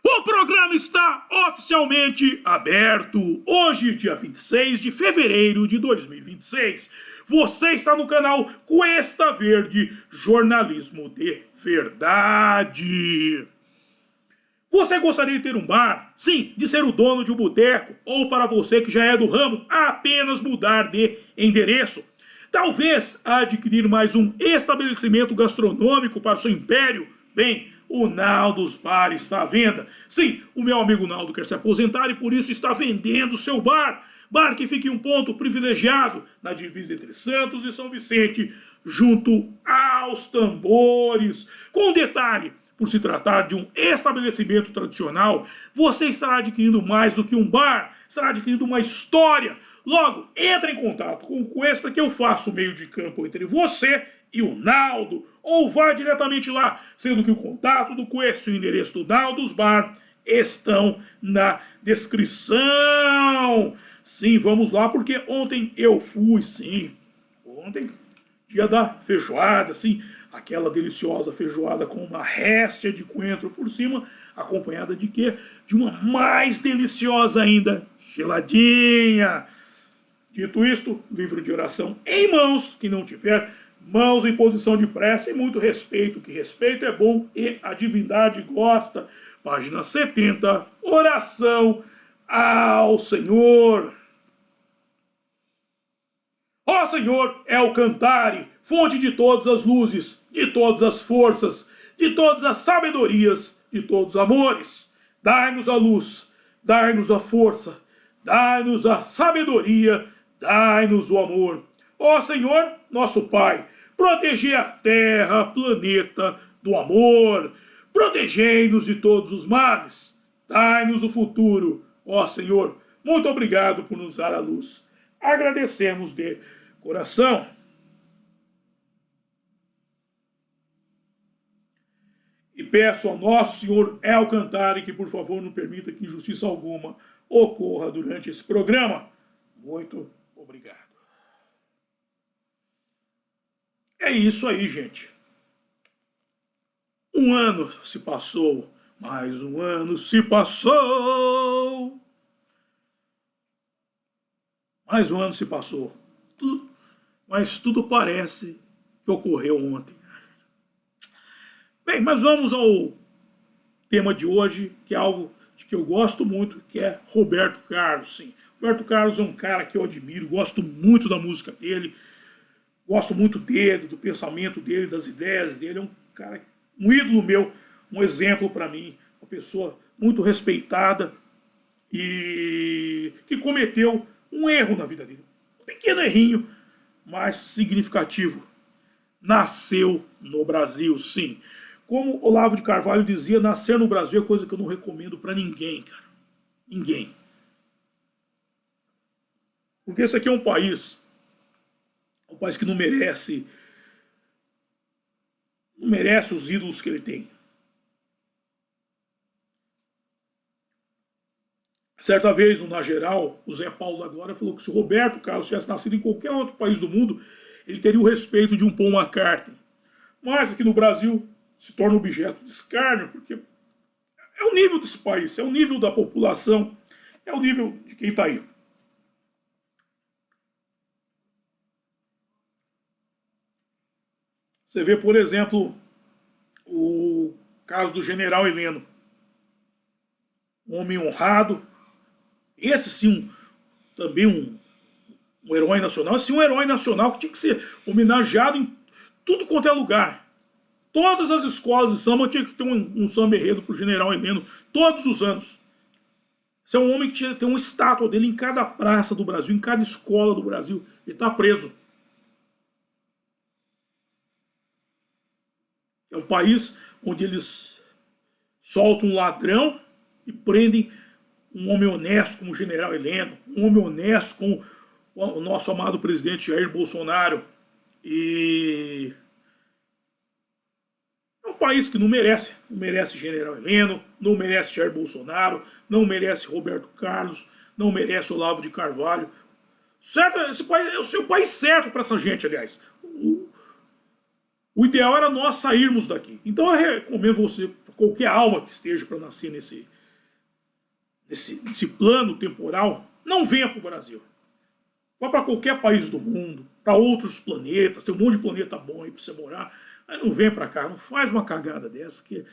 O programa está oficialmente aberto. Hoje, dia 26 de fevereiro de 2026. Você está no canal Cuesta Verde, jornalismo de verdade. Você gostaria de ter um bar? Sim, de ser o dono de um boteco? Ou para você que já é do ramo, apenas mudar de endereço? Talvez adquirir mais um estabelecimento gastronômico para o seu império? Bem, o Naldo's Bar está à venda. Sim, o meu amigo Naldo quer se aposentar e por isso está vendendo seu bar. Bar que fica em um ponto privilegiado na divisa entre Santos e São Vicente, junto aos tambores. Com um detalhe, por se tratar de um estabelecimento tradicional, você estará adquirindo mais do que um bar, estará adquirindo uma história. Logo, entre em contato com o Cuesta que eu faço o meio de campo entre você e o Naldo, ou vá diretamente lá, sendo que o contato do Cuesta e o endereço do Naldo's Bar estão na descrição. Sim, vamos lá, porque ontem eu fui, sim. Ontem, dia da feijoada, sim. Aquela deliciosa feijoada com uma réstia de coentro por cima, acompanhada de quê? De uma mais deliciosa ainda, geladinha. Dito isto, livro de oração em mãos, quem não tiver, mãos em posição de prece e muito respeito, que respeito é bom e a divindade gosta. Página 70, oração ao Senhor. Ó Senhor, é o Cantare, fonte de todas as luzes, de todas as forças, de todas as sabedorias, de todos os amores. Dai-nos a luz, dai-nos a força, dai-nos a sabedoria, dai-nos o amor. Ó Senhor, nosso Pai, protegei a terra, planeta, do amor. Protegei-nos de todos os males. Dai-nos o futuro. Ó Senhor, muito obrigado por nos dar a luz. Agradecemos de coração. E peço ao nosso Senhor El Cantare que, por favor, não permita que injustiça alguma ocorra durante esse programa. Muito obrigado. É isso aí, gente. Um ano se passou, mais um ano se passou. Mais um ano se passou. Mas tudo parece que ocorreu ontem. Bem, mas vamos ao tema de hoje, que é algo de que eu gosto muito, que é Roberto Carlos. Sim, Roberto Carlos é um cara que eu admiro, gosto muito da música dele, gosto muito dele, do pensamento dele, das ideias dele. É um cara, um ídolo meu, um exemplo para mim, uma pessoa muito respeitada e que cometeu um erro na vida dele. Um pequeno errinho, mas significativo. Nasceu no Brasil, sim. Como Olavo de Carvalho dizia, nascer no Brasil é coisa que eu não recomendo para ninguém, cara. Ninguém. Porque esse aqui é um país que não merece os ídolos que ele tem. Certa vez, no Na Geral, o Zé Paulo da Glória falou que se o Roberto Carlos tivesse nascido em qualquer outro país do mundo, ele teria o respeito de um Paul McCartney. Mas aqui no Brasil se torna objeto de escárnio, porque é o nível desse país, é o nível da população, é o nível de quem está aí. Você vê, por exemplo, o caso do General Heleno. Um homem honrado. Esse sim, também um herói nacional. Esse sim, um herói nacional que tinha que ser homenageado em tudo quanto é lugar. Todas as escolas de samba tinham que ter um samba enredo para o General Heleno, todos os anos. Esse é um homem que tinha que ter uma estátua dele em cada praça do Brasil, em cada escola do Brasil. Ele está preso. É um país onde eles soltam um ladrão e prendem um homem honesto como o General Heleno, um homem honesto como o nosso amado presidente Jair Bolsonaro. E é um país que não merece General Heleno, não merece Jair Bolsonaro, não merece Roberto Carlos, não merece Olavo de Carvalho. Certo? Esse país é o seu país certo para essa gente, aliás. O ideal era nós sairmos daqui. Então eu recomendo você, qualquer alma que esteja para nascer nesse plano temporal, não venha para o Brasil. Vá para qualquer país do mundo, para outros planetas, tem um monte de planeta bom aí para você morar, mas não vem para cá, não faz uma cagada dessa, que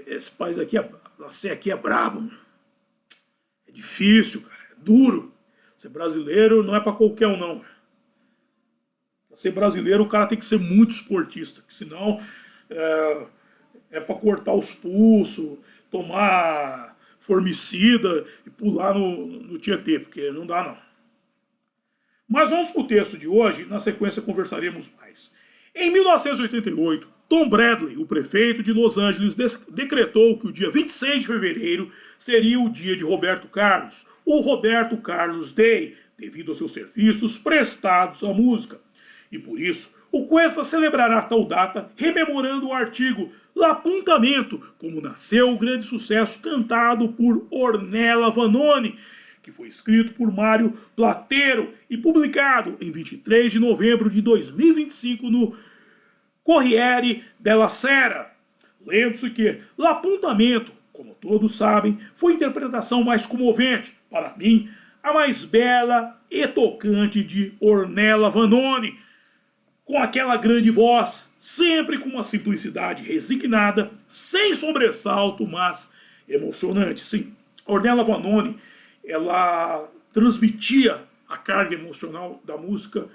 esse país aqui, nascer aqui é brabo, mano. É difícil, cara, é duro. Ser brasileiro não é para qualquer um, não. Para ser brasileiro, o cara tem que ser muito esportista, que senão é para cortar os pulsos, tomar formicida e pular no Tietê, porque não dá, não. Mas vamos para o texto de hoje, na sequência conversaremos mais. Em 1988, Tom Bradley, o prefeito de Los Angeles, decretou que o dia 26 de fevereiro seria o dia de Roberto Carlos, o Roberto Carlos Day, devido aos seus serviços prestados à música. E por isso, o Cuesta celebrará tal data rememorando o artigo L'Appuntamento, como nasceu o grande sucesso cantado por Ornella Vanoni, que foi escrito por Mário Platero e publicado em 23 de novembro de 2025 no Corriere della Sera. Lendo-se que L'Appuntamento, como todos sabem, foi a interpretação mais comovente, para mim, a mais bela e tocante de Ornella Vanoni, com aquela grande voz, sempre com uma simplicidade resignada, sem sobressalto, mas emocionante. Sim, Ornella Vanoni, ela transmitia a carga emocional da música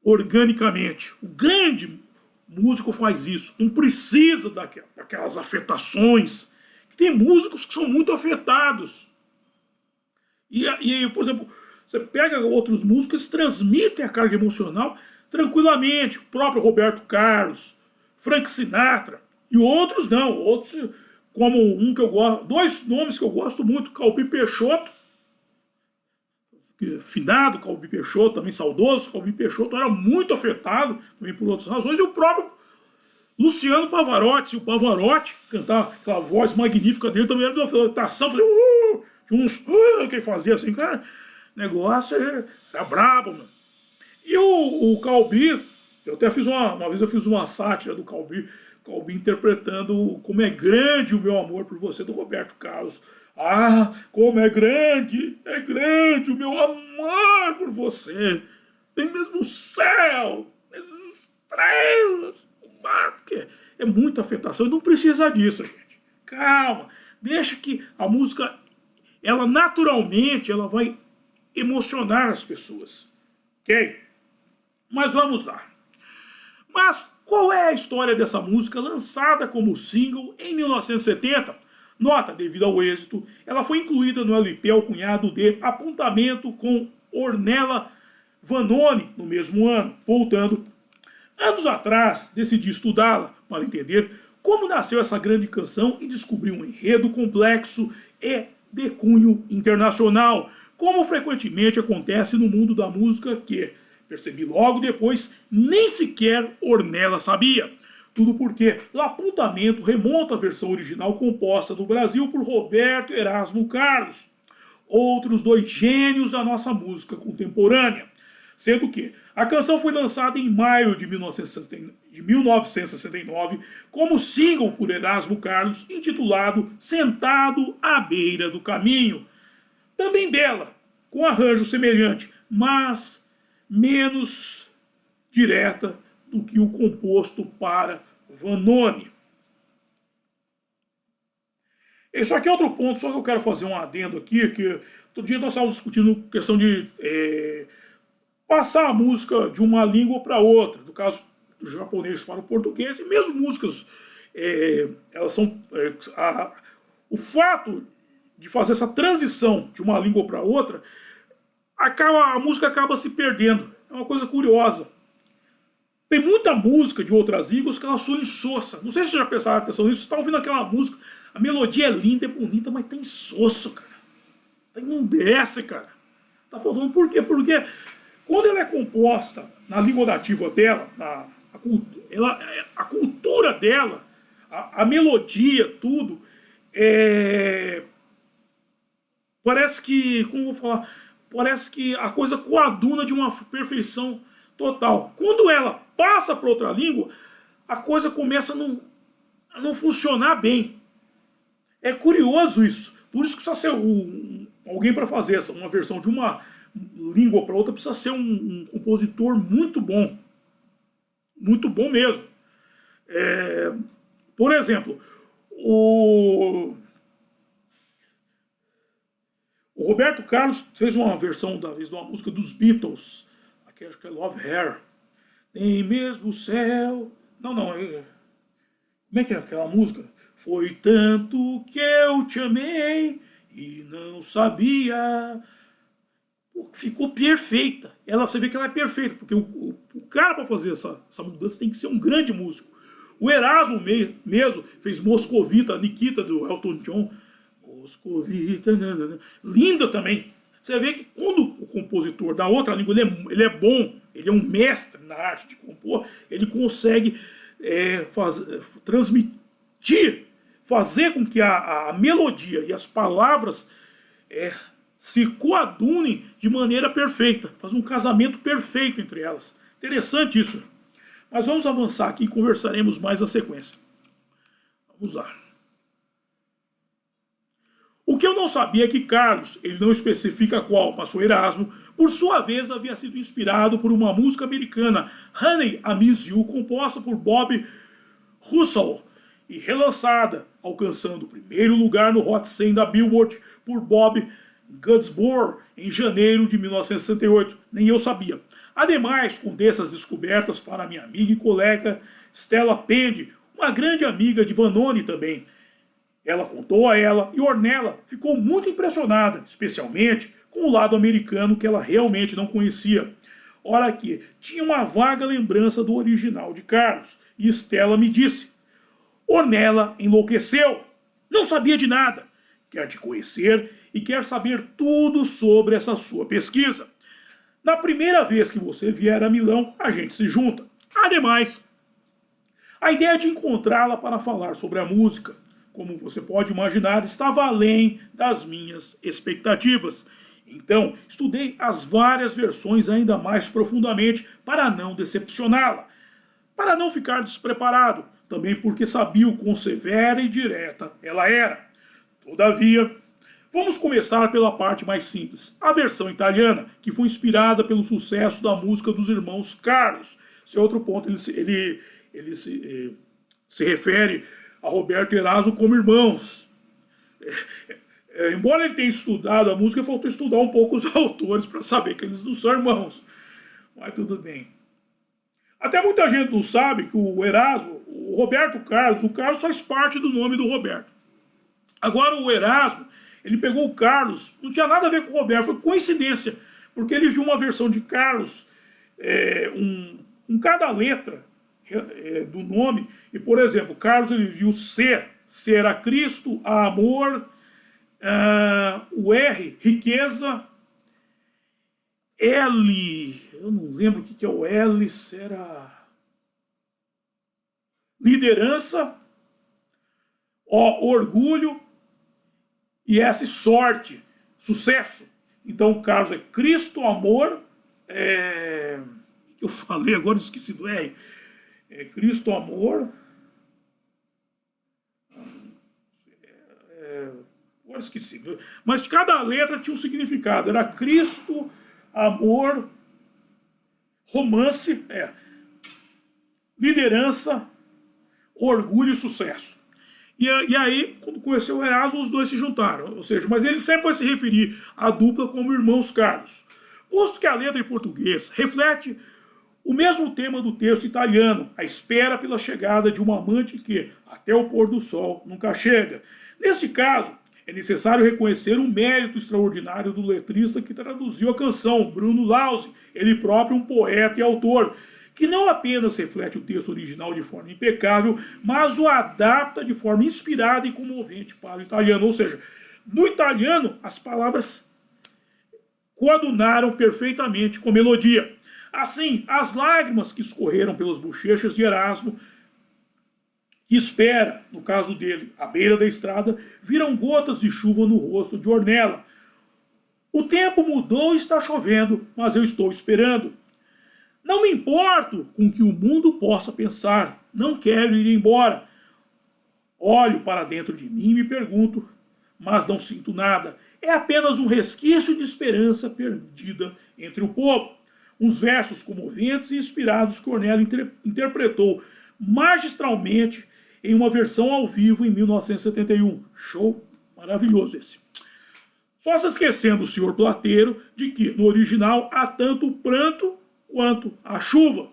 organicamente. O grande músico faz isso, não precisa daquelas afetações. Tem músicos que são muito afetados. E, por exemplo, você pega outros músicos que transmitem a carga emocional tranquilamente. O próprio Roberto Carlos, Frank Sinatra e outros não. Outros, como um que eu gosto, dois nomes que eu gosto muito, Calbi Peixoto, finado Calbi Peixoto, também saudoso Calbi Peixoto, era muito afetado também por outras razões, e o próprio Luciano Pavarotti, o Pavarotti, cantar aquela voz magnífica dele, também era de uma afetação, tinha uns que ele fazia assim, cara, negócio era brabo, mano. E o Calbi, eu até fiz uma vez eu fiz uma sátira do Calbi interpretando Como é Grande o Meu Amor por Você, do Roberto Carlos. Ah, como é grande o meu amor por você. Nem mesmo o céu, as estrelas, o mar, porque é muita afetação e não precisa disso, gente. Calma, deixa que a música, ela naturalmente, ela vai emocionar as pessoas, ok? Mas vamos lá. Mas qual é a história dessa música lançada como single em 1970? Nota, devido ao êxito, ela foi incluída no LP alcunhado de Apontamento com Ornella Vanoni no mesmo ano. Voltando, anos atrás, decidi estudá-la para entender como nasceu essa grande canção e descobrir um enredo complexo e de cunho internacional, como frequentemente acontece no mundo da música que, percebi logo depois, nem sequer Ornella sabia. Tudo porque L'Appuntamento remonta à versão original composta no Brasil por Roberto Erasmo Carlos, outros dois gênios da nossa música contemporânea. Sendo que a canção foi lançada em maio de 1969 como single por Erasmo Carlos, intitulado Sentado à Beira do Caminho. Também bela, com arranjo semelhante, mas menos direta do que o composto para Vanoni. Isso aqui é outro ponto, só que eu quero fazer um adendo aqui, que todo dia nós estávamos discutindo questão de passar a música de uma língua para outra, no caso do japonês para o português, e mesmo músicas, elas são... o fato de fazer essa transição de uma língua para outra, a música acaba se perdendo. É uma coisa curiosa. Tem muita música de outras línguas que ela soa insossa. Não sei se vocês já prestaram atenção nisso. Você está ouvindo aquela música, a melodia é linda, é bonita, mas tem insosso, cara. Não desce, cara. Tá faltando por quê? Porque quando ela é composta na língua nativa dela, a cultura dela, a melodia, tudo, parece que, como eu vou falar, parece que a coisa coaduna de uma perfeição total. Quando ela passa para outra língua, a coisa começa a não funcionar bem. É curioso isso, Por isso que precisa ser alguém para fazer uma versão de uma língua para outra, precisa ser um compositor muito bom. Muito bom mesmo. Por exemplo, o Roberto Carlos fez uma versão da vez de uma música dos Beatles, que acho que é Love Her. Nem mesmo o céu. Não. Como é que é aquela música? Foi tanto que eu te amei e não sabia. Ficou perfeita. Você vê que ela é perfeita, porque o cara para fazer essa mudança tem que ser um grande músico. O Erasmo mesmo fez Moscovita, Nikita do Elton John. Moscovita, linda também. Você vê que quando o compositor da outra língua ele é bom, ele é um mestre na arte de compor, ele consegue transmitir, fazer com que a melodia e as palavras se coadunem de maneira perfeita, faz um casamento perfeito entre elas. Interessante isso. Mas vamos avançar aqui e conversaremos mais na sequência. Vamos lá. O que eu não sabia é que Carlos, ele não especifica qual, mas foi Erasmo, por sua vez havia sido inspirado por uma música americana, Honey, I Miss You, composta por Bob Russell e relançada, alcançando o primeiro lugar no Hot 100 da Billboard por Bob Gainsbourg em janeiro de 1968. Nem eu sabia. Ademais, contei essas descobertas para minha amiga e colega Stella Pendy, uma grande amiga de Vanoni também. Ela contou a ela e Ornella ficou muito impressionada, especialmente com o lado americano que ela realmente não conhecia. Ora que tinha uma vaga lembrança do original de Carlos, e Stella me disse: Ornella enlouqueceu, não sabia de nada, quer te conhecer e quer saber tudo sobre essa sua pesquisa. Na primeira vez que você vier a Milão, a gente se junta. Ademais, a ideia de encontrá-la para falar sobre a música, como você pode imaginar, estava além das minhas expectativas. Então, estudei as várias versões ainda mais profundamente para não decepcioná-la, para não ficar despreparado, também porque sabia o quão severa e direta ela era. Todavia, vamos começar pela parte mais simples, a versão italiana, que foi inspirada pelo sucesso da música dos irmãos Carlos. Esse é outro ponto, ele se refere a Roberto e Erasmo como irmãos. Embora ele tenha estudado a música, faltou estudar um pouco os autores para saber que eles não são irmãos. Mas tudo bem. Até muita gente não sabe que o Erasmo, o Roberto Carlos, o Carlos faz parte do nome do Roberto. Agora o Erasmo, ele pegou o Carlos, não tinha nada a ver com o Roberto, foi coincidência, porque ele viu uma versão de Carlos, com cada letra do nome, e por exemplo, Carlos ele viu C era Cristo, A amor, o R, riqueza, L, eu não lembro o que é o L, será liderança, O, orgulho, e S, sorte, sucesso. Então o Carlos é Cristo, amor, o que eu falei agora, esqueci do R, Cristo, amor, agora esqueci, mas cada letra tinha um significado, era Cristo, amor, romance, liderança, orgulho e sucesso. E aí, quando conheceu o Erasmo, os dois se juntaram, ou seja, mas ele sempre vai se referir à dupla como irmãos Carlos. Posto que a letra em português reflete o mesmo tema do texto italiano, a espera pela chegada de uma amante que, até o pôr do sol, nunca chega. Neste caso, é necessário reconhecer o mérito extraordinário do letrista que traduziu a canção, Bruno Lauzi, ele próprio um poeta e autor, que não apenas reflete o texto original de forma impecável, mas o adapta de forma inspirada e comovente para o italiano. Ou seja, no italiano, as palavras coadunaram perfeitamente com a melodia. Assim, as lágrimas que escorreram pelas bochechas de Erasmo, que espera, no caso dele, à beira da estrada, viram gotas de chuva no rosto de Ornella. O tempo mudou e está chovendo, mas eu estou esperando. Não me importo com o que o mundo possa pensar, não quero ir embora. Olho para dentro de mim e me pergunto, mas não sinto nada. É apenas um resquício de esperança perdida entre o povo. Uns versos comoventes e inspirados que Cornélio interpretou magistralmente em uma versão ao vivo em 1971. Show maravilhoso esse. Só se esquecendo o senhor Plateiro de que, no original, há tanto o pranto quanto a chuva.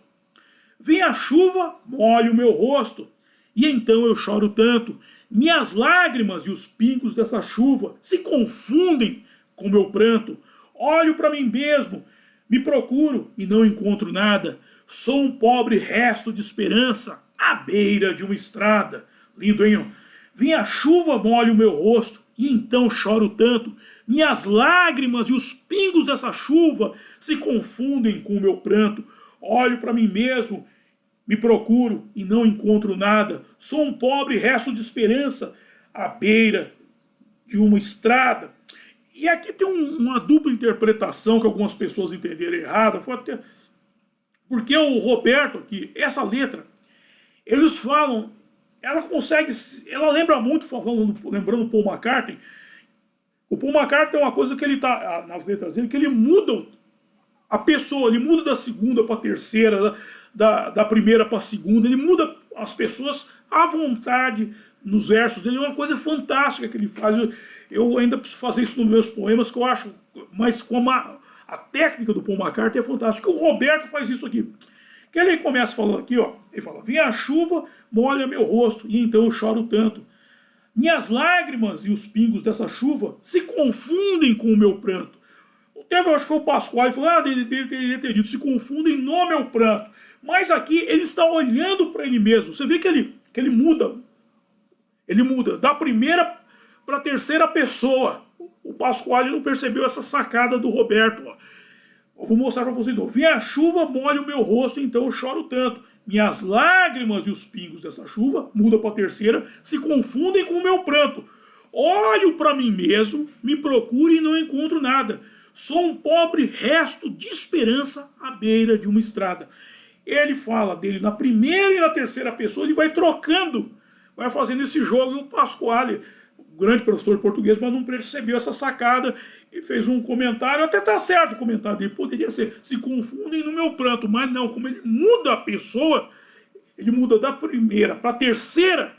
Vem a chuva, molha o meu rosto, e então eu choro tanto. Minhas lágrimas e os pingos dessa chuva se confundem com meu pranto. Olho para mim mesmo, me procuro e não encontro nada. Sou um pobre resto de esperança à beira de uma estrada. Lindo, hein? Vem a chuva, molha o meu rosto, e então choro tanto. Minhas lágrimas e os pingos dessa chuva se confundem com o meu pranto. Olho para mim mesmo, me procuro e não encontro nada. Sou um pobre resto de esperança à beira de uma estrada. E aqui tem uma dupla interpretação que algumas pessoas entenderam errada. Porque o Roberto aqui, essa letra, eles falam, ela lembra muito, lembrando o Paul McCartney. O Paul McCartney tem uma coisa que ele tá, nas letras dele, que ele muda a pessoa, ele muda da segunda para a terceira, da primeira para a segunda, ele muda as pessoas à vontade nos versos dele, é uma coisa fantástica que ele faz. Eu ainda preciso fazer isso nos meus poemas, que eu acho, mas como a técnica do Paul McCartney é fantástica. O Roberto faz isso aqui. Que ele começa falando aqui, ó, ele fala, vem a chuva, molha meu rosto, e então eu choro tanto. Minhas lágrimas e os pingos dessa chuva se confundem com o meu pranto. Eu acho que foi o Pascoal, ele falou, ele teria ter dito, se confundem no meu pranto. Mas aqui ele está olhando para ele mesmo. Você vê que ele muda. Ele muda da primeira para a terceira pessoa. O Pascoal não percebeu essa sacada do Roberto. Ó. Eu vou mostrar para vocês. Vem a chuva, molha o meu rosto, então eu choro tanto. Minhas lágrimas e os pingos dessa chuva, muda para a terceira, se confundem com o meu pranto. Olho para mim mesmo, me procuro e não encontro nada. Sou um pobre resto de esperança à beira de uma estrada. Ele fala dele na primeira e na terceira pessoa, ele vai trocando, vai fazendo esse jogo. E o Pasquale, o grande professor de português, mas não percebeu essa sacada e fez um comentário, até tá certo o comentário dele, poderia ser, se confundem no meu pranto, mas não, como ele muda a pessoa, ele muda da primeira para a terceira,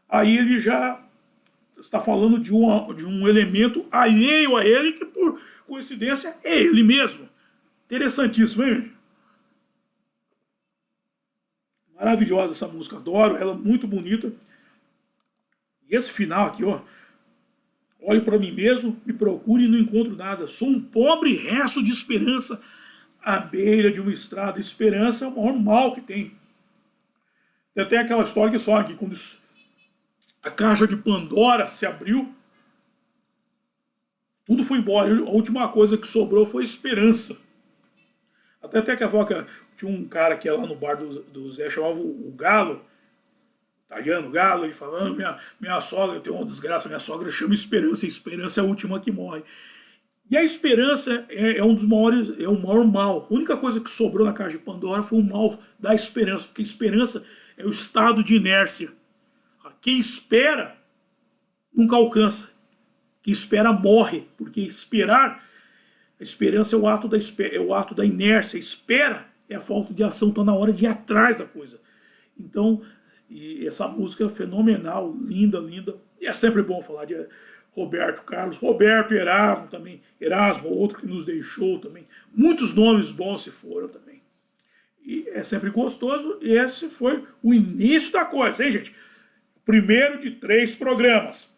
aí ele já está falando de um elemento alheio a ele, que por coincidência é ele mesmo. Interessantíssimo, hein, gente? Maravilhosa essa música, adoro, ela é muito bonita. E esse final aqui, ó. Olho para mim mesmo, me procuro e não encontro nada. Sou um pobre resto de esperança à beira de uma estrada. Esperança é o maior mal que tem. Tem até aquela história que fala que quando a caixa de Pandora se abriu, tudo foi embora. A última coisa que sobrou foi esperança. Até que a vaca, tinha um cara que ia lá no bar do Zé, chamava o Galo, italiano Galo, ele falando, minha sogra, tem uma desgraça, minha sogra chama Esperança, Esperança é a última que morre. E a esperança é um dos maiores, é o maior mal. A única coisa que sobrou na caixa de Pandora foi o mal da esperança, porque esperança é o estado de inércia. Quem espera nunca alcança. Quem espera morre, porque esperar, a esperança é o ato da inércia. Espera é a falta de ação, está na hora de ir atrás da coisa. Então, e essa música é fenomenal, linda, linda. E é sempre bom falar de Roberto Carlos, Roberto Erasmo também, Erasmo, outro que nos deixou também. Muitos nomes bons se foram também. E é sempre gostoso, e esse foi o início da coisa, hein, gente? Primeiro de 3 programas.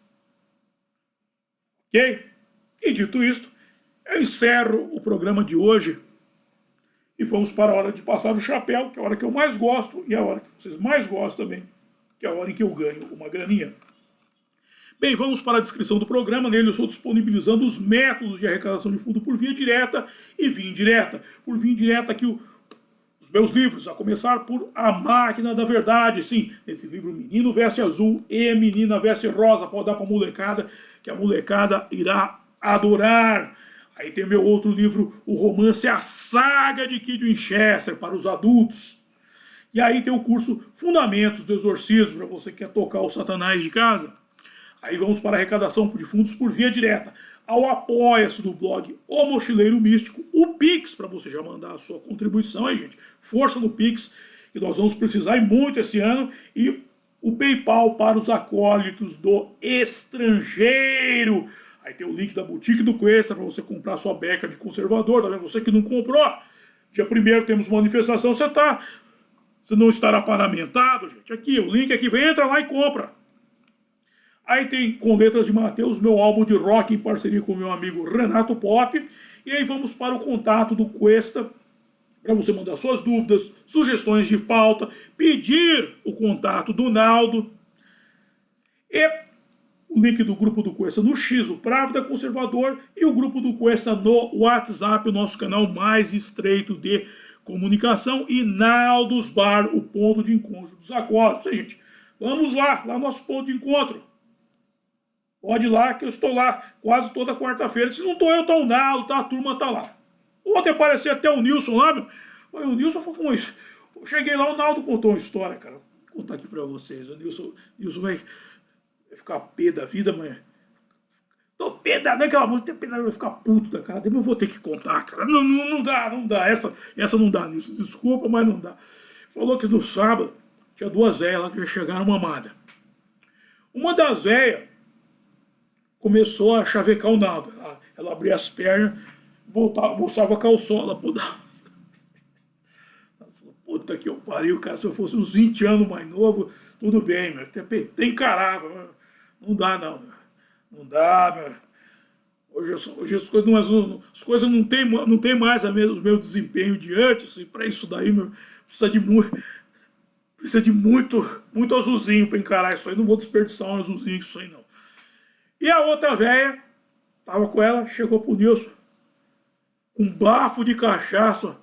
Ok? E dito isto, eu encerro o programa de hoje e vamos para a hora de passar o chapéu, que é a hora que eu mais gosto e é a hora que vocês mais gostam também, que é a hora em que eu ganho uma graninha. Bem, vamos para a descrição do programa. Nele eu estou disponibilizando os métodos de arrecadação de fundo por via direta e via indireta. Por via indireta aqui os meus livros, a começar por A Máquina da Verdade. Sim, esse livro Menino Veste Azul e Menina Veste Rosa, pode dar para a molecada, que a molecada irá adorar. Aí tem meu outro livro, o romance A Saga de Kid Winchester, para os adultos. E aí tem o curso Fundamentos do Exorcismo, para você que quer tocar o Satanás de casa. Aí vamos para a arrecadação de fundos por via direta. Ao apoia-se do blog O Mochileiro Místico, o Pix, para você já mandar a sua contribuição, hein, gente? Força no Pix, que nós vamos precisar muito esse ano. E o PayPal para os acólitos do estrangeiro. Aí tem o link da boutique do Questa para você comprar sua beca de conservador, tá vendo? Você que não comprou, dia 1º temos manifestação, você não estará paramentado, gente. Aqui, o link aqui, entra lá e compra. Aí tem Com Letras de Mateus, meu álbum de rock em parceria com o meu amigo Renato Pop. E aí vamos para o contato do Questa, para você mandar suas dúvidas, sugestões de pauta, pedir o contato do Naldo. E o link do grupo do Questa no X, o Právida Conservador, e o grupo do Questa no WhatsApp, o nosso canal mais estreito de comunicação, e Naldos Bar, o ponto de encontro dos acólitos. Gente, vamos lá no nosso ponto de encontro. Pode ir lá, que eu estou lá quase toda quarta-feira. Se não estou eu, está o Naldo, tá? A turma está lá. Ontem apareceu até o Nilson lá, meu. O Nilson foi com isso. Eu cheguei lá, o Naldo contou uma história, cara. Vou contar aqui para vocês. O Nilson vai ficar pé da vida, mas... Tô pé da... Não é aquela música, pé da vida, vai ficar puto da cara dele, mas eu vou ter que contar, cara. Não dá. Essa não dá, Nilson. Desculpa, mas não dá. Falou que no sábado tinha 2 velhas lá que já chegaram mamadas. Uma das velhas começou a chavecar o Naldo. Ela abria as pernas, mostrava a calçola. Ela falou, puta que eu pariu, cara, se eu fosse uns 20 anos mais novo, tudo bem, meu. Até encarava, meu. Não dá, não, meu. Não dá, meu. Hoje as coisas não tem mais o meu desempenho de antes, e para isso daí, meu, precisa de muito azulzinho para encarar isso aí. Não vou desperdiçar um azulzinho com isso aí, não. E a outra velha, tava com ela, chegou pro Nilson, com um bafo de cachaça.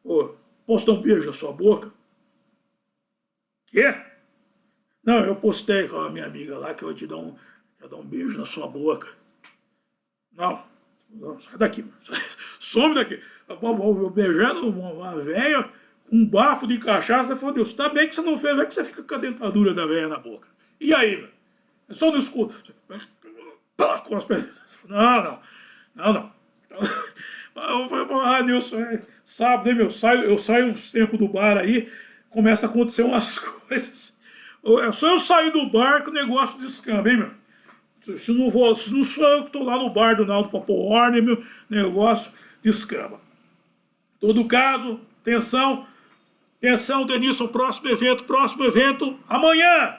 Ô, posso dar um beijo na sua boca? Quê? Não, eu postei com a minha amiga lá que eu vou te dar um beijo na sua boca. Não, sai daqui, some daqui. Eu beijando uma velha com um bafo de cachaça, ela falou, Nilson, tá bem que você não fez, vai que você fica com a dentadura da velha na boca. E aí, meu? É só no escuro. Com as pernas. Não. Nilson, sábado, hein, meu? Eu saio uns tempos do bar aí, começa a acontecer umas coisas. É só eu sair do bar que o negócio descamba, hein, meu? Se não sou eu que tô lá no bar do Naldo pra pôr ordem, meu negócio descamba. Em todo caso, atenção, Denilson, próximo evento, amanhã.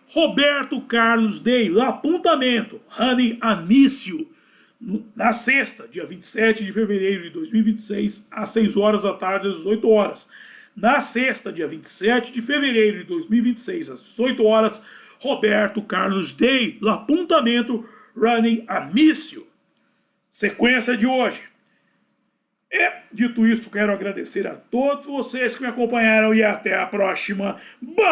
Roberto Carlos Day, apontamento, Rani Anício, na sexta, dia 27 de fevereiro de 2026, às 6 horas da tarde, às 18 horas. Na sexta, dia 27 de fevereiro de 2026, às 18 horas, Roberto Carlos Day, apontamento, Rani Anício. Sequência de hoje. E, dito isso, quero agradecer a todos vocês que me acompanharam e até a próxima. Bye!